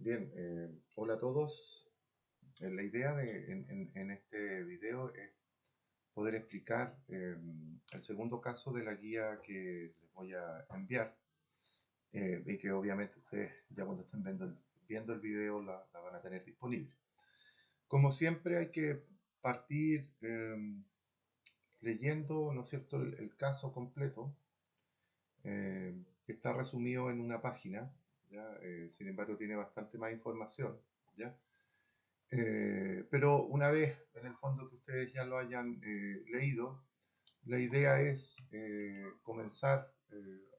Bien, hola a todos. La idea en este video es poder explicar el segundo caso de la guía que les voy a enviar y que obviamente ustedes ya cuando estén viendo el video la van a tener disponible. Como siempre hay que partir leyendo, ¿no es cierto?, el caso completo que está resumido en una página, ¿ya? Sin embargo tiene bastante más información, ¿ya? Pero una vez, en el fondo, que ustedes ya lo hayan leído, la idea es comenzar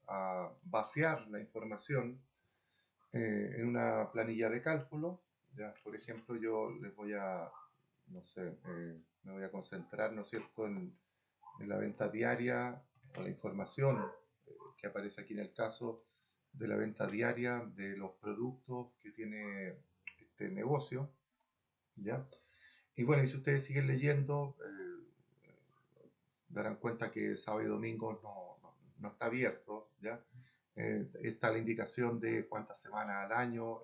a vaciar la información en una planilla de cálculo. ¿Ya? Por ejemplo, yo les voy a, no sé, me voy a concentrar, ¿no es cierto?, en la venta diaria o la información que aparece aquí en el caso de la venta diaria de los productos que tiene este negocio. ¿Ya? Y bueno, y si ustedes siguen leyendo, darán cuenta que sábado y domingo no está abierto, ¿ya? Está la indicación de cuántas semanas al año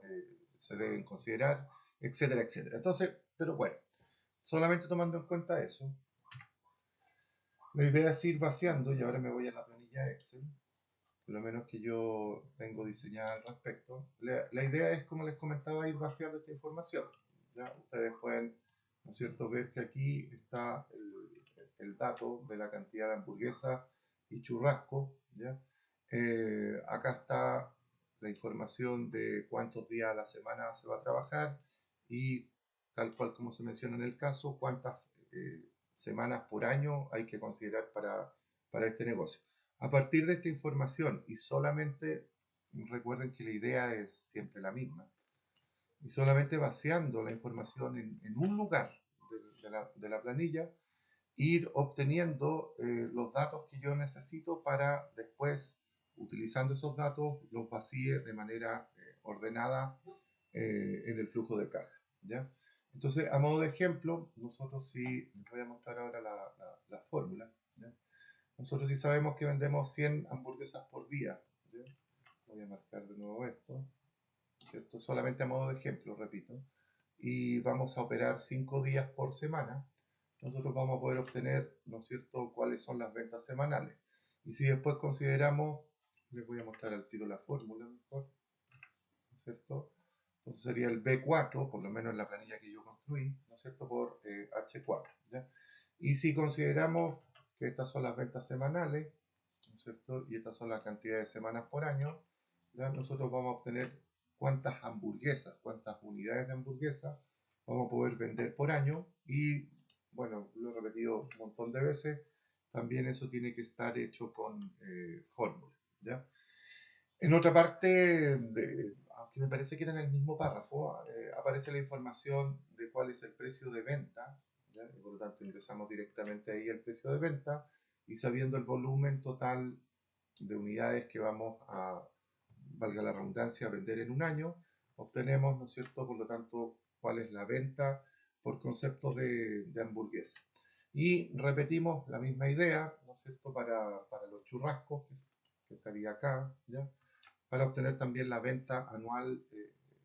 se deben considerar, etcétera, etcétera. Entonces, pero bueno, solamente tomando en cuenta eso, la idea es ir vaciando, y ahora me voy a la planilla Excel, por lo menos que yo tengo diseñada al respecto. La idea es, como les comentaba, ir vaciando esta información. ¿Ya? Ustedes pueden, ¿no es cierto?, ver que aquí está el dato de la cantidad de hamburguesas y churrasco. ¿Ya? Acá está la información de cuántos días a la semana se va a trabajar y, tal cual como se menciona en el caso, cuántas semanas por año hay que considerar para este negocio. A partir de esta información, y solamente recuerden que la idea es siempre la misma, y solamente vaciando la información en un lugar de la planilla, ir obteniendo los datos que yo necesito para después, utilizando esos datos, los vacíe de manera ordenada en el flujo de caja. ¿Ya? Entonces, a modo de ejemplo, nosotros sí, les voy a mostrar ahora la fórmula. ¿Ya? Nosotros sí sabemos que vendemos 100 hamburguesas por día. ¿Ya? Voy a marcar de nuevo esto, ¿cierto? Solamente a modo de ejemplo, repito. Y vamos a operar 5 días por semana. Nosotros vamos a poder obtener, ¿no es cierto?, cuáles son las ventas semanales. Y si después consideramos, les voy a mostrar al tiro la fórmula mejor, ¿no es cierto? Entonces sería el B4, por lo menos en la planilla que yo construí, ¿no es cierto?, por H4. ¿Ya? Y si consideramos que estas son las ventas semanales, ¿no es cierto?, y estas son las cantidades de semanas por año, ¿ya? Nosotros vamos a obtener cuántas hamburguesas, cuántas unidades de hamburguesas vamos a poder vender por año. Y bueno, lo he repetido un montón de veces, también eso tiene que estar hecho con fórmula. ¿Ya? En otra parte, aunque me parece que era en el mismo párrafo, aparece la información de cuál es el precio de venta. ¿Ya? Y por lo tanto ingresamos directamente ahí el precio de venta, y sabiendo el volumen total de unidades que vamos a, valga la redundancia, vender en un año, obtenemos, ¿no es cierto?, por lo tanto, cuál es la venta por concepto de hamburguesa. Y repetimos la misma idea, ¿no es cierto?, para los churrascos, que estaría acá, ¿ya?, para obtener también la venta anual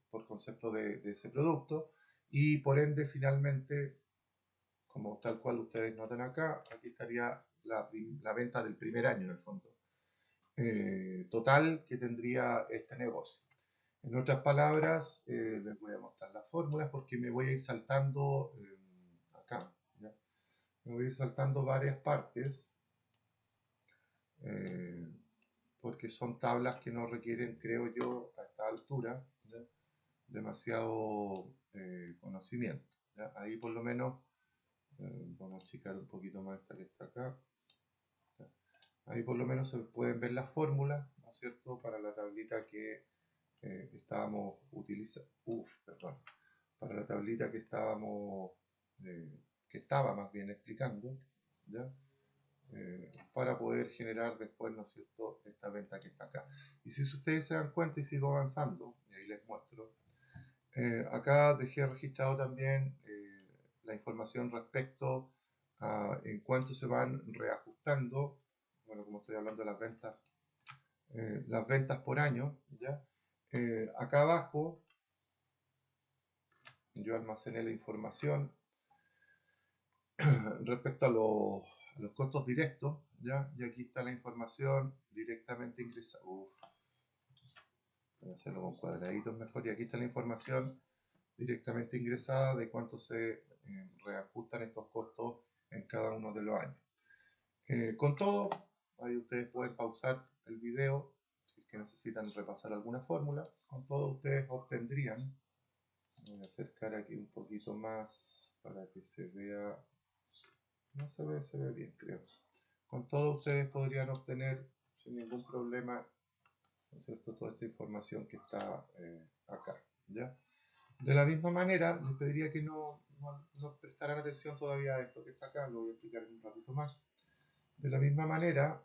por concepto de ese producto. Y por ende, finalmente, como tal cual ustedes notan acá, aquí estaría la venta del primer año en el fondo. Total que tendría este negocio. En otras palabras, les voy a mostrar las fórmulas porque me voy a ir saltando acá. ¿Ya? Me voy a ir saltando varias partes eh, porque son tablas que no requieren, creo yo, a esta altura, ¿ya?, demasiado conocimiento. ¿Ya? Ahí por lo menos, vamos a achicar un poquito más esta que está acá. ¿Ya? Ahí por lo menos se pueden ver las fórmulas, ¿no es cierto?, para la tablita que estábamos utilizando, perdón, para la tablita que estábamos, que estaba más bien explicando, ¿ya? Para poder generar después, ¿no es cierto?, esta venta que está acá. Y si ustedes se dan cuenta, y sigo avanzando, y ahí les muestro, acá dejé registrado también la información respecto a en cuánto se van reajustando, bueno, como estoy hablando de las ventas por año, ¿ya? Acá abajo yo almacené la información respecto a los costos directos, ¿ya? Y aquí está la información directamente ingresada. Voy a hacerlo con cuadraditos mejor. Y aquí está la información directamente ingresada de cuánto se reajustan estos costos en cada uno de los años. Con todo, ahí ustedes pueden pausar el video si es que necesitan repasar alguna fórmula. Con todo, ustedes obtendrían, voy a acercar aquí un poquito más para que se vea, no se ve bien, creo. Con todo, ustedes podrían obtener sin ningún problema, ¿no es cierto?, toda esta información que está acá, ¿ya? De la misma manera, les pediría que no prestaran atención todavía a esto que está acá, lo voy a explicar en un ratito más. De la misma manera,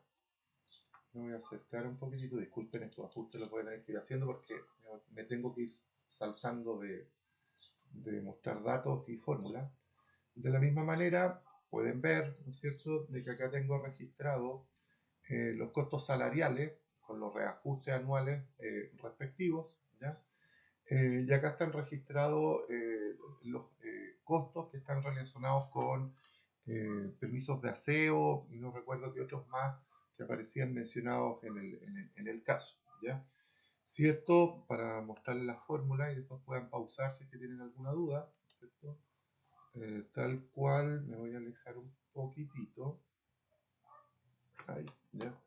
me voy a acercar un poquitito, disculpen, estos ajustes los voy a tener que ir haciendo porque me tengo que ir saltando de mostrar datos y fórmulas. De la misma manera, pueden ver, ¿no es cierto?, de que acá tengo registrado los costos salariales con los reajustes anuales respectivos, ¿ya? Y acá están registrados los costos que están relacionados con permisos de aseo y no recuerdo qué otros más que aparecían mencionados en el caso, ¿ya? Si esto, para mostrarles la fórmula y después puedan pausar si es que tienen alguna duda, ¿cierto? Tal cual, me voy a alejar un poquitito. Ahí, ¿ya?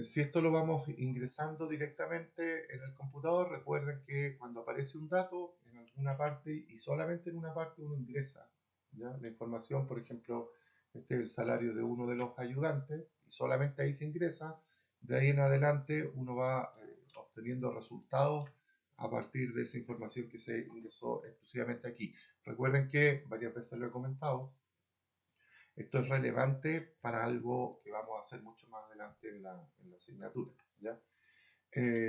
Si esto lo vamos ingresando directamente en el computador, recuerden que cuando aparece un dato en alguna parte y solamente en una parte uno ingresa, ¿ya?, la información. Por ejemplo, este es el salario de uno de los ayudantes y solamente ahí se ingresa. De ahí en adelante uno va obteniendo resultados a partir de esa información que se ingresó exclusivamente aquí. Recuerden que varias veces lo he comentado, esto es relevante para algo que vamos a hacer mucho más adelante en la asignatura, ¿ya?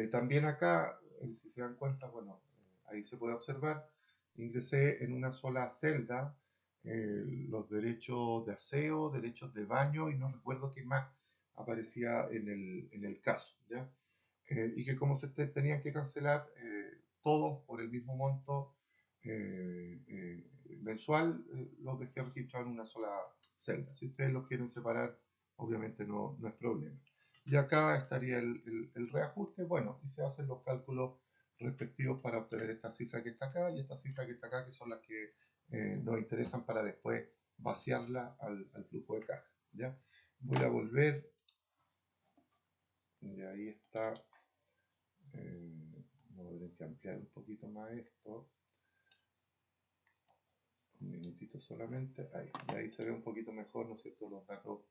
También acá, si se dan cuenta, bueno, ahí se puede observar, ingresé en una sola celda los derechos de aseo, derechos de baño y no recuerdo qué más aparecía en el caso, ¿ya? Y que como se tenían que cancelar todos por el mismo monto mensual, los dejé registrados en una sola celda. Si ustedes los quieren separar, obviamente no es problema. Y acá estaría el reajuste, bueno, y se hacen los cálculos respectivos para obtener esta cifra que está acá y esta cifra que está acá, que son las que nos interesan para después vaciarla al flujo de caja, ¿ya? Voy a volver, y ahí está. Voy a tener que ampliar un poquito más esto. Un minutito solamente. Ahí, y ahí se ve un poquito mejor, ¿no es cierto?, los datos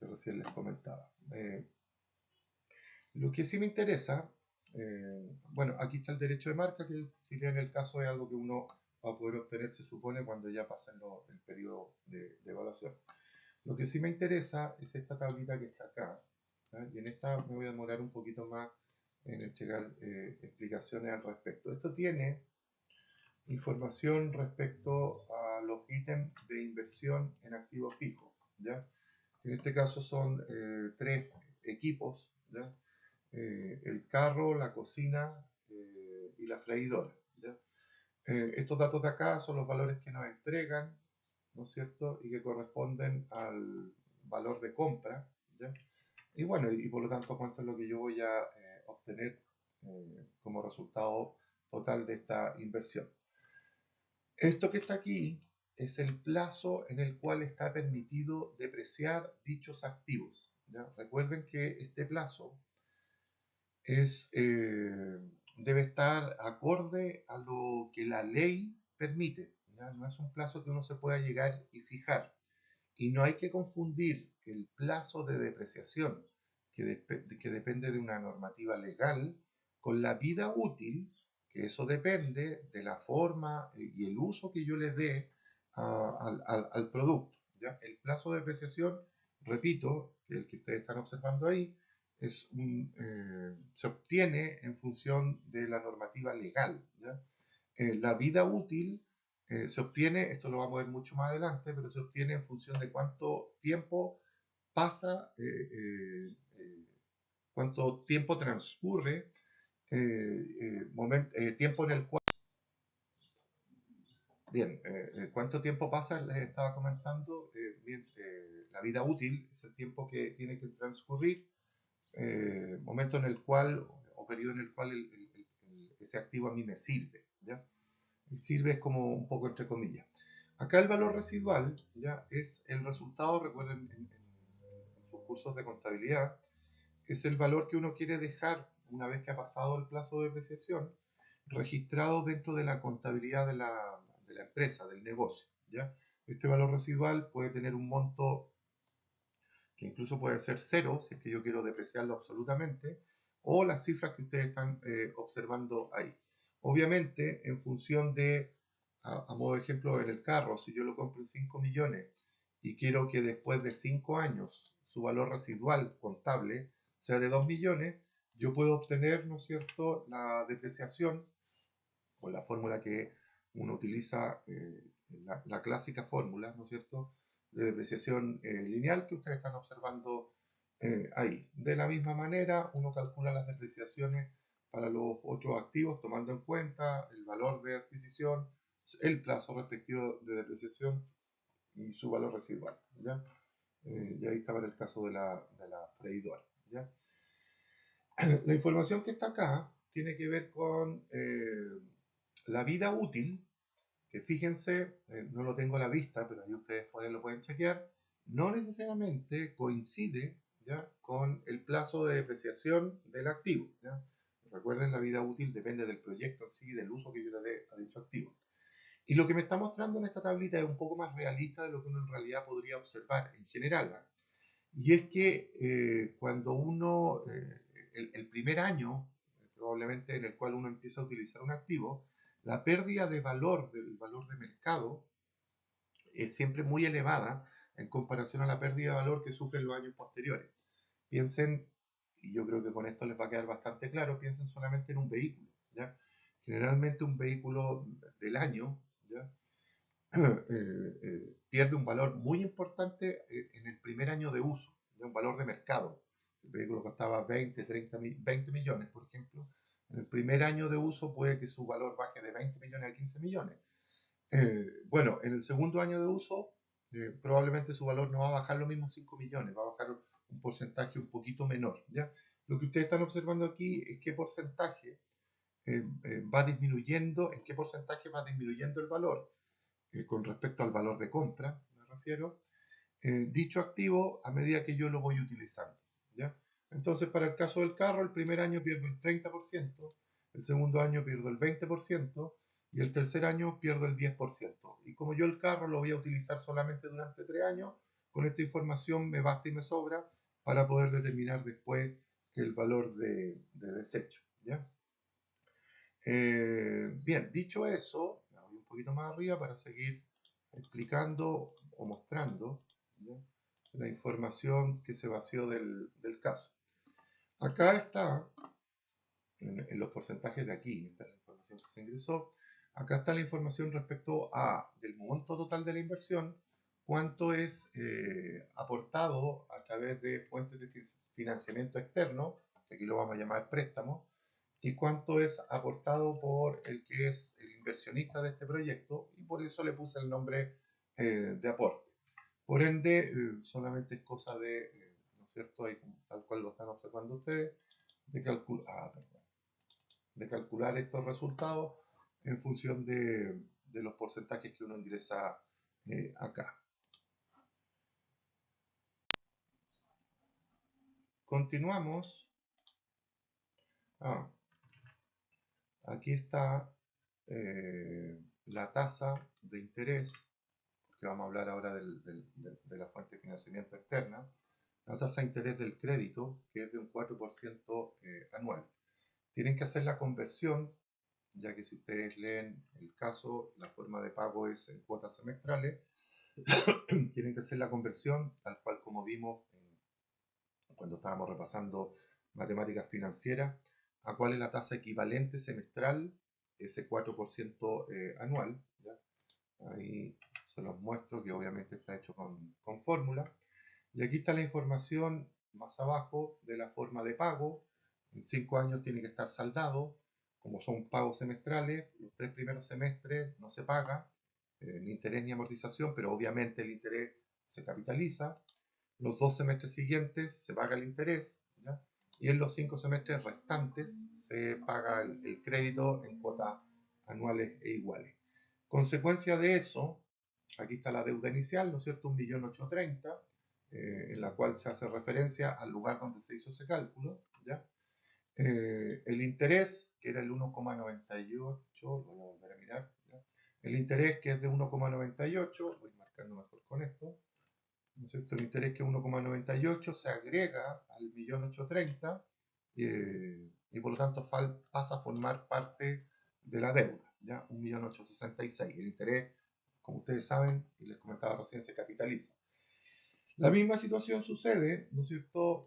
que recién les comentaba. Lo que sí me interesa, bueno, aquí está el derecho de marca, que si bien el caso es algo que uno va a poder obtener, se supone, cuando ya pasen el periodo de evaluación. Lo que sí me interesa es esta tablita que está acá, ¿eh? Y en esta me voy a demorar un poquito más en entregar explicaciones al respecto. Esto tiene información respecto a los ítems de inversión en activos fijos, ¿ya? En este caso son tres equipos, ¿ya? El carro, la cocina y la freidora, ¿ya? Estos datos de acá son los valores que nos entregan, ¿no es cierto?, y que corresponden al valor de compra, ¿ya? Y bueno, y por lo tanto, cuánto es lo que yo voy a obtener como resultado total de esta inversión. Esto que está aquí es el plazo en el cual está permitido depreciar dichos activos, ¿ya? Recuerden que este plazo debe estar acorde a lo que la ley permite, ¿ya? No es un plazo que uno se pueda llegar y fijar. Y no hay que confundir el plazo de depreciación, que depende de una normativa legal, con la vida útil, que eso depende de la forma y el uso que yo le dé al producto, ¿ya? El plazo de depreciación, repito, que el que ustedes están observando ahí, se obtiene en función de la normativa legal, ¿ya? La vida útil se obtiene, esto lo vamos a ver mucho más adelante, pero se obtiene en función de cuánto tiempo pasa, cuánto tiempo transcurre, tiempo en el cual bien, ¿cuánto tiempo pasa? Les estaba comentando. Bien, la vida útil es el tiempo que tiene que transcurrir, momento en el cual, o periodo en el cual ese activo a mí me sirve, ¿ya? Sirve es como un poco entre comillas. Acá el valor residual, ¿ya? Es el resultado, recuerden, en sus cursos de contabilidad, es el valor que uno quiere dejar una vez que ha pasado el plazo de depreciación, registrado dentro de la contabilidad de la empresa, del negocio, ¿ya? Este valor residual puede tener un monto que incluso puede ser cero, si es que yo quiero depreciarlo absolutamente, o las cifras que ustedes están observando ahí. Obviamente, en función de, a modo de ejemplo, en el carro, si yo lo compro en 5 millones y quiero que después de 5 años su valor residual contable sea de 2 millones, yo puedo obtener, ¿no es cierto?, la depreciación con la fórmula que uno utiliza, la clásica fórmula, ¿no es cierto?, de depreciación lineal que ustedes están observando ahí. De la misma manera, uno calcula las depreciaciones para los otros activos, tomando en cuenta el valor de adquisición, el plazo respectivo de depreciación y su valor residual, ¿ya? Y ahí está para el caso de la freidora, ¿ya? La información que está acá tiene que ver con la vida útil, que fíjense, no lo tengo a la vista, pero ahí ustedes lo pueden chequear, no necesariamente coincide, ¿ya?, con el plazo de depreciación del activo, ¿ya? Recuerden, la vida útil depende del proyecto en sí y del uso que yo le dé a dicho activo. Y lo que me está mostrando en esta tablita es un poco más realista de lo que uno en realidad podría observar en general, ¿va? Y es que cuando uno, el primer año, probablemente en el cual uno empieza a utilizar un activo, la pérdida de valor, del valor de mercado, es siempre muy elevada en comparación a la pérdida de valor que sufren los años posteriores. Piensen, y yo creo que con esto les va a quedar bastante claro, piensen solamente en un vehículo, ¿ya? Generalmente un vehículo del año, ¿ya? Pierde un valor muy importante en el primer año de uso, de un valor de mercado. El vehículo costaba 20, 30, 20 millones, por ejemplo. En el primer año de uso puede que su valor baje de 20 millones a 15 millones. Bueno, en el segundo año de uso, probablemente su valor no va a bajar lo mismo 5 millones, va a bajar un porcentaje un poquito menor, ¿ya? Lo que ustedes están observando aquí es qué porcentaje va disminuyendo, en qué porcentaje va disminuyendo el valor con respecto al valor de compra, me refiero, dicho activo a medida que yo lo voy utilizando, ¿ya? Entonces, para el caso del carro, el primer año pierdo el 30%, el segundo año pierdo el 20% y el tercer año pierdo el 10%. Y como yo el carro lo voy a utilizar solamente durante 3 años, con esta información me basta y me sobra para poder determinar después el valor de desecho, ¿ya? Bien, dicho eso, me voy un poquito más arriba para seguir explicando o mostrando, ¿ya?, la información que se vació del caso. Acá está, en los porcentajes de aquí, está la información que se ingresó. Acá está la información respecto del monto total de la inversión, cuánto es aportado a través de fuentes de financiamiento externo, que aquí lo vamos a llamar préstamo, y cuánto es aportado por el que es el inversionista de este proyecto, y por eso le puse el nombre de aporte. Por ende, solamente es cosa de, ¿no es cierto?, ahí, tal cual lo están observando ustedes, de calcular estos resultados en función de los porcentajes que uno ingresa acá. Continuamos. Aquí está la tasa de interés, que vamos a hablar ahora de la fuente de financiamiento externa, la tasa de interés del crédito, que es de un 4% anual. Tienen que hacer la conversión, ya que si ustedes leen el caso, la forma de pago es en cuotas semestrales. Tienen que hacer la conversión, tal cual como vimos cuando estábamos repasando matemáticas financieras, a cuál es la tasa equivalente semestral, ese 4% anual, ¿ya? Ahí se los muestro, que obviamente está hecho con fórmula. Y aquí está la información más abajo de la forma de pago. En 5 años tiene que estar saldado. Como son pagos semestrales, los 3 primeros semestres no se paga. ni interés ni amortización, pero obviamente el interés se capitaliza. Los 2 semestres siguientes se paga el interés, ¿ya? Y en los 5 semestres restantes se paga el crédito en cuotas anuales e iguales. Consecuencia de eso, aquí está la deuda inicial, ¿no es cierto? 1.830.000, en la cual se hace referencia al lugar donde se hizo ese cálculo, ¿ya? El interés, que era el 1,98, lo voy a volver a mirar, ¿ya? El interés, que es de 1,98, voy marcando mejor con esto, ¿no es cierto? El interés, que es 1,98, se agrega al 1.830.000, y por lo tanto pasa a formar parte de la deuda, ¿ya? 1.866.000. El interés, como ustedes saben, y les comentaba recién, se capitaliza. La misma situación sucede, ¿no es cierto?,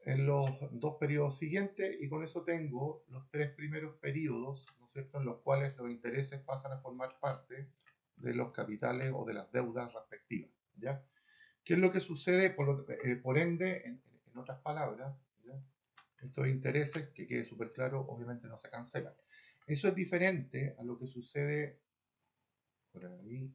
en los 2 periodos siguientes, y con eso tengo los 3 primeros periodos, ¿no es cierto?, en los cuales los intereses pasan a formar parte de los capitales o de las deudas respectivas, ¿ya? ¿Qué es lo que sucede? Por ende, en otras palabras, ¿ya?, estos intereses, que quede súper claro, obviamente no se cancelan. Eso es diferente a lo que sucede por ahí.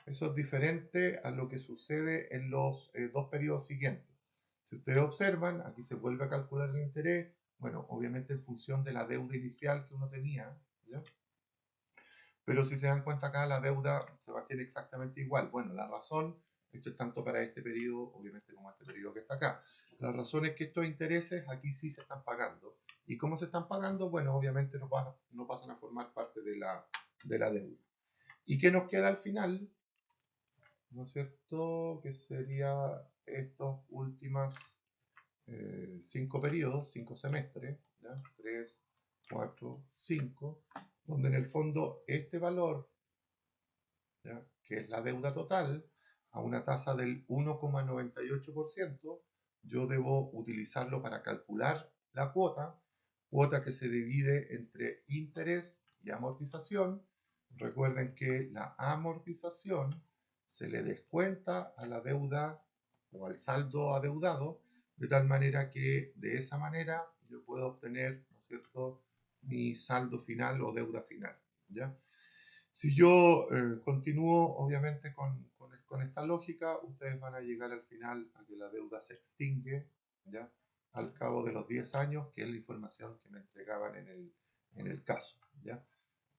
Eso es diferente a lo que sucede en los 2 periodos siguientes. Si ustedes observan, aquí se vuelve a calcular el interés, bueno, obviamente en función de la deuda inicial que uno tenía, ¿ya? Pero si se dan cuenta acá, la deuda se mantiene exactamente igual. Bueno, la razón, esto es tanto para este periodo, obviamente, como este periodo que está acá. La razón es que estos intereses aquí sí se están pagando. ¿Y cómo se están pagando? Bueno, obviamente no pasan a formar parte de la deuda. ¿Y qué nos queda al final? ¿No es cierto? Que sería estos últimos 5 periodos, 5 semestres, ¿ya? 3, 4, 5, donde en el fondo este valor, ¿ya?, que es la deuda total, a una tasa del 1,98%, yo debo utilizarlo para calcular la cuota que se divide entre interés y amortización. Recuerden que la amortización se le descuenta a la deuda o al saldo adeudado, de tal manera que de esa manera yo puedo obtener, ¿no es cierto?, mi saldo final o deuda final, ¿ya? Si yo continúo, obviamente, con esta lógica, ustedes van a llegar al final a que la deuda se extingue, ¿ya?, al cabo de los 10 años, que es la información que me entregaban en el caso, ¿ya?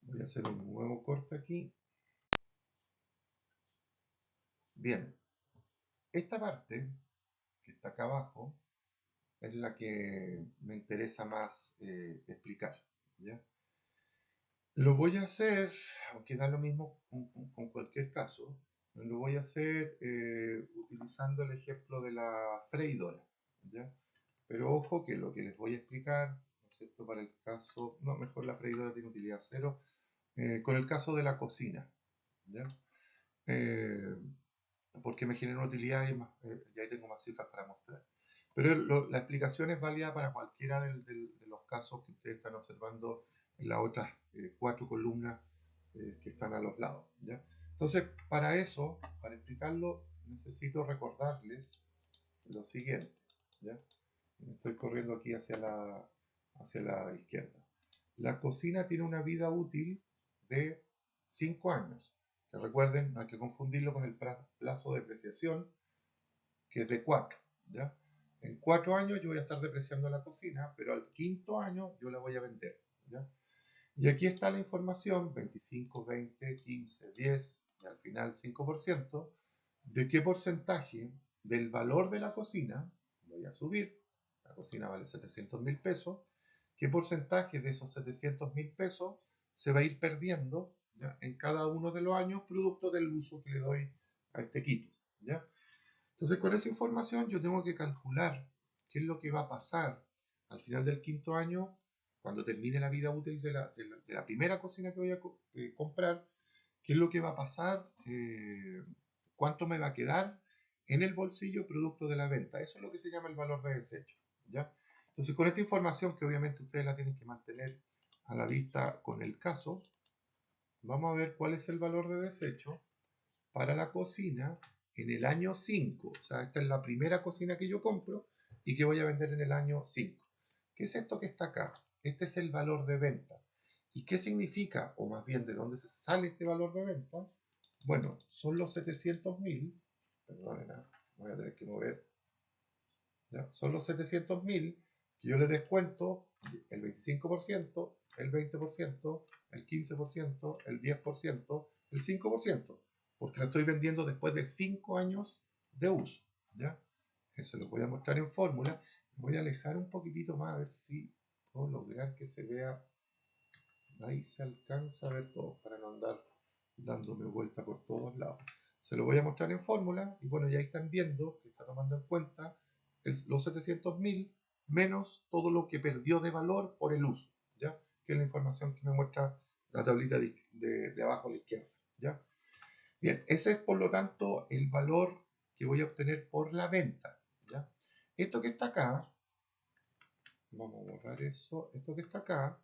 Voy a hacer un nuevo corte aquí. Bien, esta parte que está acá abajo es la que me interesa más explicar, ¿ya? Lo voy a hacer, aunque da lo mismo con cualquier caso, lo voy a hacer utilizando el ejemplo de la freidora, ¿ya? Pero ojo que lo que les voy a explicar, ¿no es cierto?, para el caso, no, mejor la freidora tiene utilidad cero, con el caso de la cocina, ¿ya? Eh, porque me genera una utilidad y ahí tengo más cifras para mostrar. Pero la explicación es válida para cualquiera de los casos que ustedes están observando en las otras 4 columnas que están a los lados, ¿ya? Entonces, para eso, para explicarlo, necesito recordarles lo siguiente, ¿ya? Estoy corriendo aquí hacia la izquierda. La cocina tiene una vida útil de 5 años. Que recuerden, no hay que confundirlo con el plazo de depreciación, que es de 4, ¿ya? En 4 años yo voy a estar depreciando la cocina, pero al 5.º año yo la voy a vender, ¿ya? Y aquí está la información, 25, 20, 15, 10 y al final 5%, de qué porcentaje del valor de la cocina voy a subir. La cocina vale 700.000 pesos. ¿Qué porcentaje de esos 700.000 pesos se va a ir perdiendo, ¿ya?, en cada uno de los años, producto del uso que le doy a este equipo, ¿ya? Entonces, con esa información yo tengo que calcular qué es lo que va a pasar al final del 5.º año, cuando termine la vida útil de la primera cocina que voy a comprar, qué es lo que va a pasar, cuánto me va a quedar en el bolsillo producto de la venta. Eso es lo que se llama el valor de desecho, ¿ya? Entonces, con esta información, que obviamente ustedes la tienen que mantener a la vista con el caso, vamos a ver cuál es el valor de desecho para la cocina en el año 5. O sea, esta es la primera cocina que yo compro y que voy a vender en el año 5. ¿Qué es esto que está acá? Este es el valor de venta. ¿Y qué significa? O más bien, ¿de dónde se sale este valor de venta? Bueno, son los 700.000, perdonen, voy a tener que mover, ¿ya? Son los 700.000 que yo le descuento el 25%, el 20%, el 15%, el 10%, el 5%, porque la estoy vendiendo después de 5 años de uso, ¿ya? Eso lo voy a mostrar en fórmula. Voy a alejar un poquitito más a ver si puedo lograr que se vea. Ahí se alcanza a ver todo para no andar dándome vuelta por todos lados. Se lo voy a mostrar en fórmula y bueno, ya están viendo que está tomando en cuenta los 700.000 menos todo lo que perdió de valor por el uso, ¿ya? Que es la información que me muestra la tablita de abajo a la izquierda, ¿ya? Bien, ese es por lo tanto el valor que voy a obtener por la venta, ¿ya? Esto que está acá, vamos a borrar eso, esto que está acá,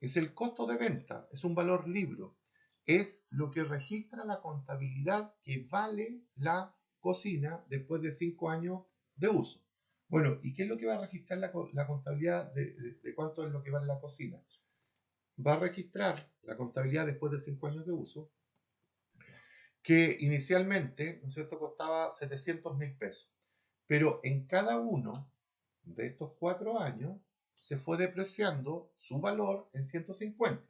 es el costo de venta, es un valor libro, es lo que registra la contabilidad que vale la cocina después de 5 años de uso. Bueno, ¿y qué es lo que va a registrar la contabilidad de cuánto es lo que vale la cocina? Va a registrar la contabilidad después de 5 años de uso, que inicialmente, ¿no es cierto?, costaba 700.000 pesos, pero en cada uno de estos 4 años se fue depreciando su valor en 150.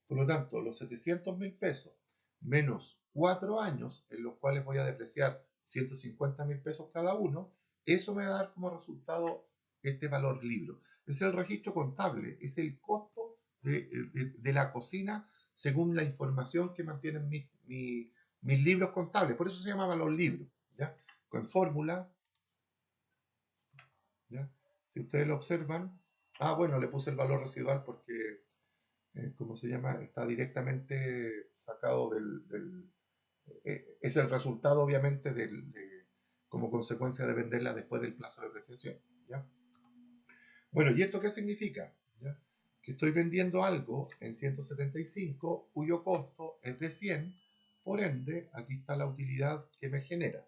Por lo tanto, los 700.000 pesos menos 4 años en los cuales voy a depreciar 150.000 pesos cada uno, eso me va a dar como resultado este valor libro. Es el registro contable, es el costo de la cocina según la información que mantienen mis libros contables. Por eso se llama valor libro, ¿ya? Con fórmula, ¿ya? Si ustedes lo observan, bueno, le puse el valor residual porque, ¿cómo se llama? Está directamente sacado es el resultado obviamente como consecuencia de venderla después del plazo de depreciación, ¿ya? Bueno, ¿y esto qué significa? ¿Ya? Que estoy vendiendo algo en 175 cuyo costo es de 100, por ende, aquí está la utilidad que me genera.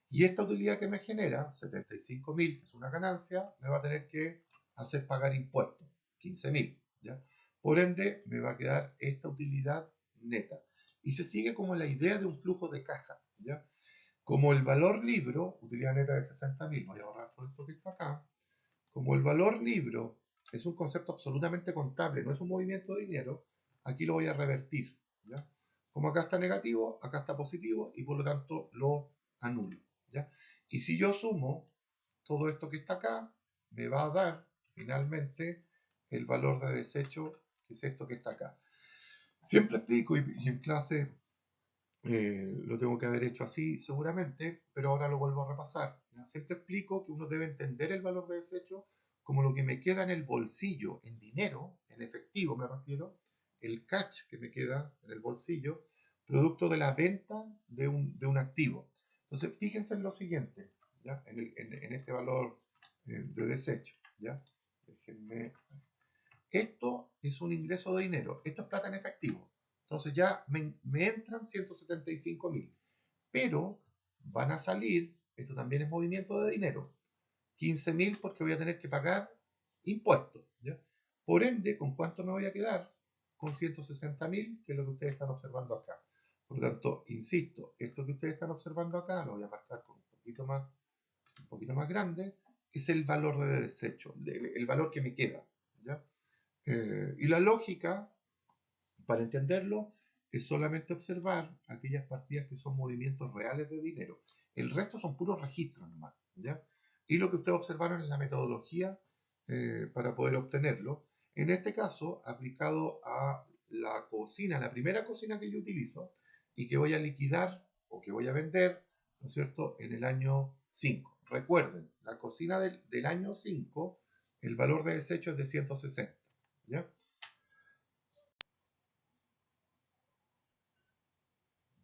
Y esta utilidad que me genera, 75.000, que es una ganancia, me va a tener que hacer pagar impuestos, 15.000, ¿ya? Por ende, me va a quedar esta utilidad neta. Y se sigue como la idea de un flujo de caja, ¿ya? Como el valor libro, utilidad neta de 60.000, voy a borrar todo esto que está acá. Como el valor libro es un concepto absolutamente contable, no es un movimiento de dinero, aquí lo voy a revertir, ¿ya? Como acá está negativo, acá está positivo y por lo tanto lo anulo, ¿ya? Y si yo sumo todo esto que está acá, me va a dar finalmente el valor de desecho, que es esto que está acá. Siempre explico, y en clase lo tengo que haber hecho así seguramente, pero ahora lo vuelvo a repasar, ¿ya? Siempre explico que uno debe entender el valor de desecho como lo que me queda en el bolsillo, en dinero, en efectivo me refiero, el cash que me queda en el bolsillo, producto de la venta de un activo. Entonces, fíjense en lo siguiente, ¿ya? En este valor de desecho, ¿ya? Déjenme. Esto es un ingreso de dinero, esto es plata en efectivo. Entonces ya me entran 175.000, pero van a salir, esto también es movimiento de dinero, 15.000 porque voy a tener que pagar impuestos, ¿ya? Por ende, ¿con cuánto me voy a quedar? Con 160.000, que es lo que ustedes están observando acá. Por lo tanto, insisto, esto que ustedes están observando acá, lo voy a marcar con un poquito más grande, es el valor de desecho, el valor que me queda, ¿ya? Y la lógica, para entenderlo, es solamente observar aquellas partidas que son movimientos reales de dinero. El resto son puros registros nomás, ¿ya? Y lo que ustedes observaron es la metodología para poder obtenerlo. En este caso, aplicado a la cocina, la primera cocina que yo utilizo y que voy a liquidar o que voy a vender, ¿no es cierto?, en el año 5. Recuerden, la cocina del año 5, el valor de desecho es de 160, ¿ya?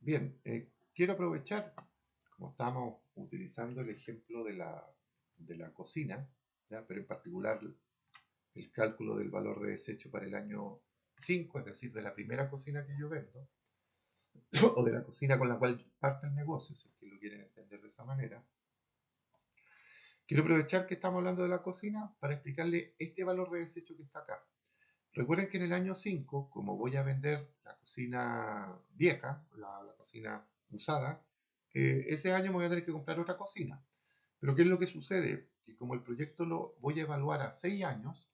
Bien, quiero aprovechar, como estamos utilizando el ejemplo de la cocina, ¿ya? Pero en particular el cálculo del valor de desecho para el año 5, es decir, de la primera cocina que yo vendo, o de la cocina con la cual parte el negocio, si es que lo quieren entender de esa manera. Quiero aprovechar que estamos hablando de la cocina para explicarle este valor de desecho que está acá. Recuerden que en el año 5, como voy a vender la cocina vieja, la cocina usada, ese año me voy a tener que comprar otra cocina. Pero ¿qué es lo que sucede? Que como el proyecto lo voy a evaluar a 6 años,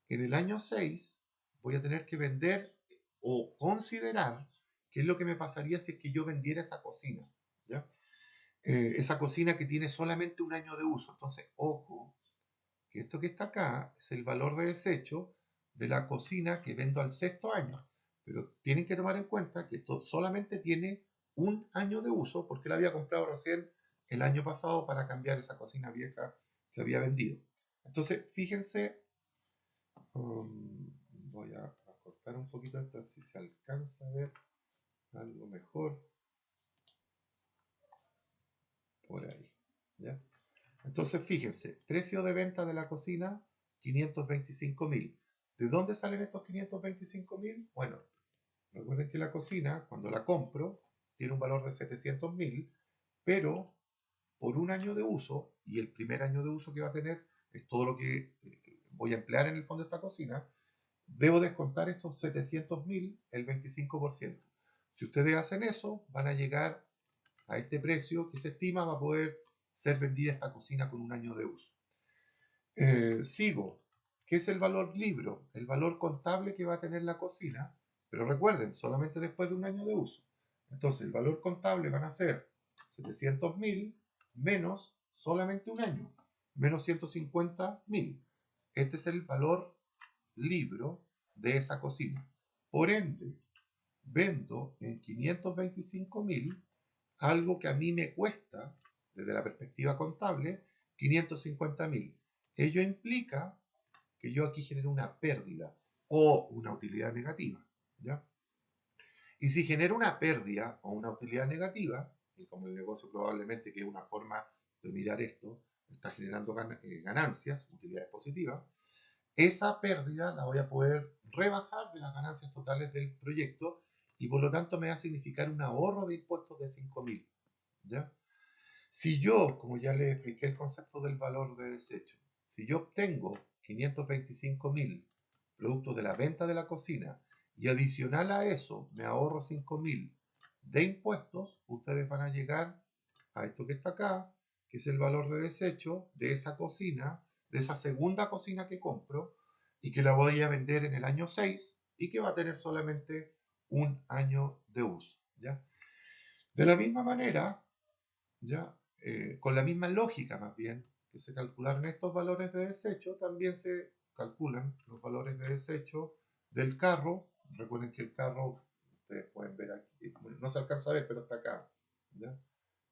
en el año 6 voy a tener que vender o considerar qué es lo que me pasaría si es que yo vendiera esa cocina, ¿ya? Esa cocina que tiene solamente un año de uso. Entonces, ojo, que esto que está acá es el valor de desecho de la cocina que vendo al 6.º año. Pero tienen que tomar en cuenta que esto solamente tiene un año de uso porque la había comprado recién el año pasado para cambiar esa cocina vieja que había vendido. Entonces, fíjense, voy a cortar un poquito esto, a ver si se alcanza a ver algo mejor por ahí. ¿Ya? Entonces, fíjense, precio de venta de la cocina, 525.000. ¿De dónde salen estos 525.000? Bueno, recuerden que la cocina, cuando la compro, tiene un valor de 700.000, pero por un año de uso, y el primer año de uso que va a tener es todo lo que voy a emplear en el fondo de esta cocina, debo descontar estos 700.000, el 25%. Si ustedes hacen eso, van a llegar a este precio que se estima va a poder ser vendida esta cocina con un año de uso. Sigo. ¿Qué es el valor libro? El valor contable que va a tener la cocina, pero recuerden, solamente después de un año de uso. Entonces, el valor contable van a ser 700.000 menos solamente un año, menos 150.000. Este es el valor libro de esa cocina. Por ende, vendo en 525.000 algo que a mí me cuesta, desde la perspectiva contable, 550.000. Ello implica que yo aquí genero una pérdida o una utilidad negativa, ¿ya? Y si genero una pérdida o una utilidad negativa, y como el negocio probablemente, que es una forma de mirar esto, está generando ganancias, utilidades positivas, esa pérdida la voy a poder rebajar de las ganancias totales del proyecto y por lo tanto me va a significar un ahorro de impuestos de 5.000, ¿ya? Si yo, como ya les expliqué el concepto del valor de desecho, si yo obtengo 525.000 producto de la venta de la cocina y adicional a eso me ahorro 5.000 de impuestos, ustedes van a llegar a esto que está acá, que es el valor de desecho de esa cocina, de esa segunda cocina que compro y que la voy a vender en el año 6 y que va a tener solamente un año de uso, ¿ya? De la misma manera, ¿ya? Con la misma lógica más bien que se calcularon estos valores de desecho, también se calculan los valores de desecho del carro. Recuerden que el carro, ustedes pueden ver aquí, bueno, no se alcanza a ver, pero está acá, ¿ya?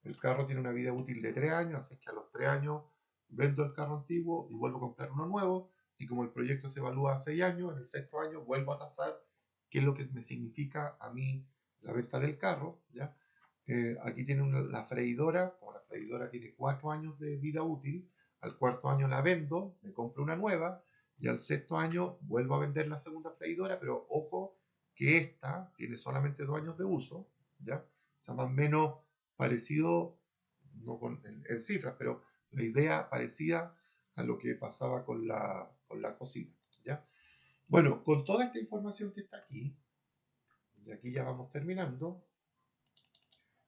El carro tiene una vida útil de 3 años, así que a los 3 años vendo el carro antiguo y vuelvo a comprar uno nuevo, y como el proyecto se evalúa a 6 años, en el 6.º año vuelvo a tasar qué es lo que me significa a mí la venta del carro, ¿ya? Aquí tiene la freidora, como la freidora tiene 4 años de vida útil, al 4.º año la vendo, me compro una nueva, y al 6.º año vuelvo a vender la segunda freidora, pero ojo que esta tiene solamente 2 años de uso, ¿ya? O sea, más o menos parecido, no en cifras, pero la idea parecida a lo que pasaba con la cocina, ¿ya? Bueno, con toda esta información que está aquí, y aquí ya vamos terminando,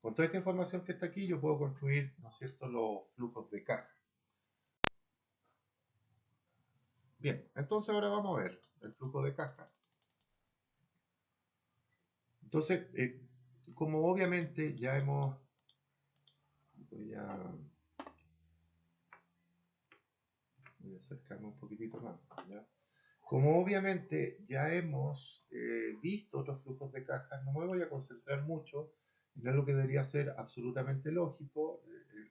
con toda esta información que está aquí, yo puedo construir, ¿no es cierto?, los flujos de caja. Bien, entonces ahora vamos a ver el flujo de caja. Entonces, como obviamente ya hemos... Voy a acercarme un poquitito más, ¿ya? Como obviamente ya hemos visto otros flujos de caja, no me voy a concentrar mucho en algo que debería ser absolutamente lógico.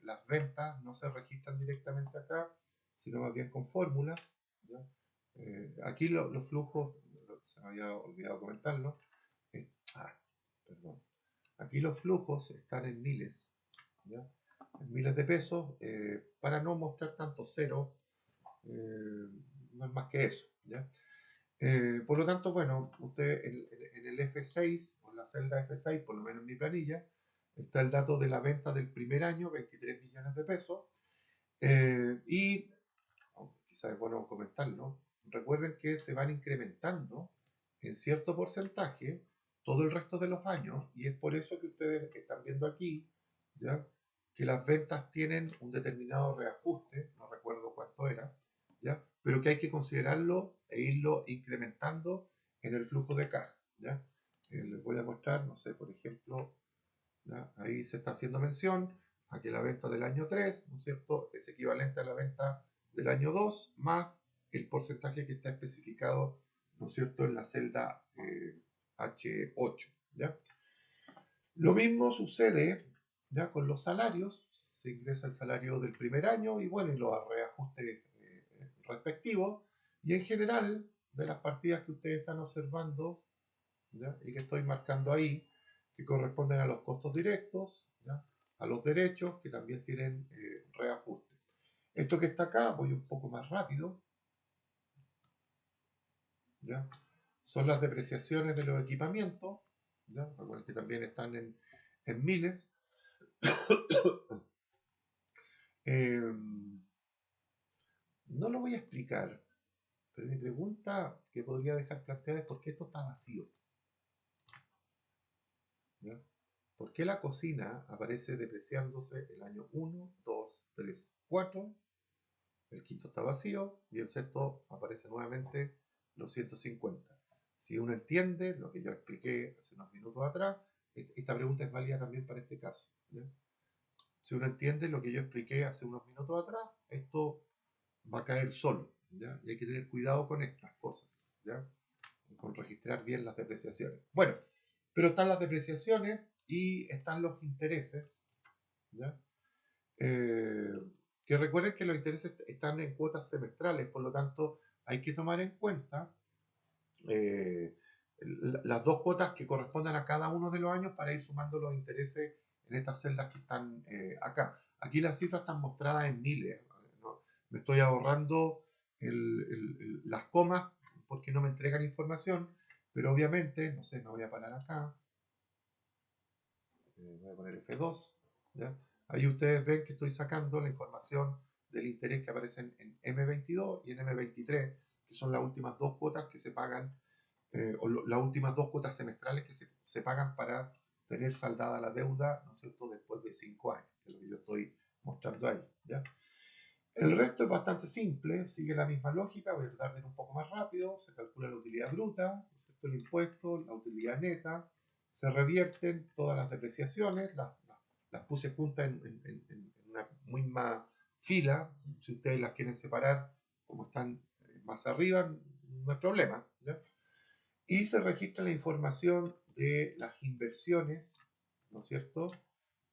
Las ventas no se registran directamente acá, sino más bien con fórmulas, ¿ya? Aquí los flujos, se me había olvidado comentarlo, eh, ah, perdón. Aquí los flujos están en miles, ¿ya? En miles de pesos, para no mostrar tanto cero, no es más que eso, ¿ya? Por lo tanto, bueno, usted en el F6, o en la celda F6, por lo menos en mi planilla, está el dato de la venta del primer año, 23 millones de pesos, y quizás es bueno comentarlo, recuerden que se van incrementando en cierto porcentaje todo el resto de los años, y es por eso que ustedes están viendo aquí, ¿ya? Que las ventas tienen un determinado reajuste, no recuerdo cuánto era, ¿ya? Pero que hay que considerarlo e irlo incrementando en el flujo de caja, ¿ya? Les voy a mostrar, no sé, por ejemplo, ¿ya? Ahí se está haciendo mención a que la venta del año 3, ¿no es cierto?, es equivalente a la venta del año 2 más el porcentaje que está especificado, ¿no es cierto?, en la celda H8, ¿ya? Lo mismo sucede, ¿ya?, con los salarios. Se ingresa el salario del primer año y bueno, y los reajustes respectivos. Y en general, de las partidas que ustedes están observando, ¿ya?, y que estoy marcando ahí, que corresponden a los costos directos, ¿ya?, a los derechos, que también tienen reajuste. Esto que está acá, voy un poco más rápido, ¿ya?, son las depreciaciones de los equipamientos, ¿ya? Recuerden que también están en miles. No lo voy a explicar, pero mi pregunta que podría dejar planteada es por qué esto está vacío, ¿ya? ¿Por qué la cocina aparece depreciándose el año 1, 2, 3, 4? El quinto está vacío y el sexto aparece nuevamente los 150. Si uno entiende lo que yo expliqué hace unos minutos atrás, esta pregunta es válida también para este caso, ¿ya? Si uno entiende lo que yo expliqué hace unos minutos atrás, esto va a caer solo, ¿ya? Y hay que tener cuidado con estas cosas, ¿ya? Con registrar bien las depreciaciones. Bueno, pero están las depreciaciones y están los intereses, ¿ya? Que recuerden que los intereses están en cuotas semestrales, por lo tanto hay que tomar en cuenta eh, las dos cuotas que correspondan a cada uno de los años para ir sumando los intereses en estas celdas que están acá. Aquí las cifras están mostradas en miles, ¿no? Me estoy ahorrando las comas porque no me entregan información, pero obviamente, no sé, me voy a parar acá, voy a poner F2, ¿ya? Ahí ustedes ven que estoy sacando la información del interés que aparecen en M22 y en M23, que son las últimas dos cuotas que se pagan, las últimas dos cuotas semestrales que se pagan para tener saldada la deuda, ¿no es cierto?, después de 5 años, que es lo que yo estoy mostrando ahí, ¿ya? El resto es bastante simple, sigue la misma lógica, voy a tratar de ir un poco más rápido, se calcula la utilidad bruta, ¿no es cierto?, el impuesto, la utilidad neta, se revierten todas las depreciaciones, las puse juntas en una misma fila, si ustedes las quieren separar como están más arriba, no hay problema, ¿ya? Y se registra la información de las inversiones, ¿no es cierto?,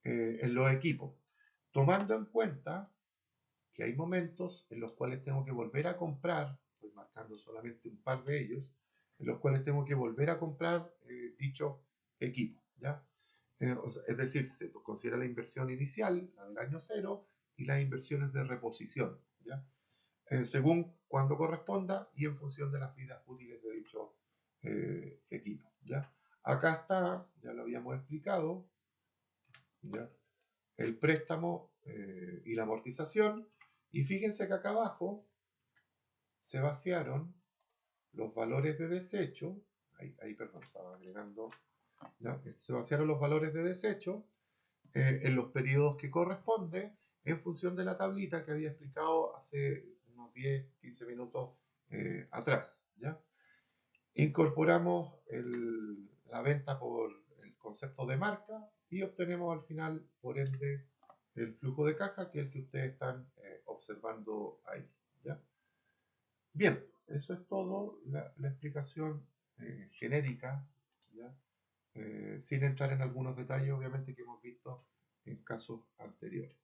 en los equipos, tomando en cuenta que hay momentos en los cuales tengo que volver a comprar, estoy marcando solamente un par de ellos, en los cuales tengo que volver a comprar dicho equipo, ¿ya? O sea, es decir, se considera la inversión inicial, la del año cero, y las inversiones de reposición, ¿ya? Según cuando corresponda y en función de las vidas útiles de dicho equipo, ¿ya? Acá está, ya lo habíamos explicado, ¿ya?, el préstamo y la amortización. Y fíjense que acá abajo se vaciaron los valores de desecho. Ahí perdón, estaba agregando. ¿Ya? Se vaciaron los valores de desecho en los periodos que corresponde en función de la tablita que había explicado hace unos 10, 15 minutos atrás, ¿ya? Incorporamos la venta por el concepto de marca y obtenemos al final, por ende, el flujo de caja, que es el que ustedes están observando ahí, ¿ya? Bien, eso es todo, la explicación genérica, ¿ya? Sin entrar en algunos detalles, obviamente, que hemos visto en casos anteriores.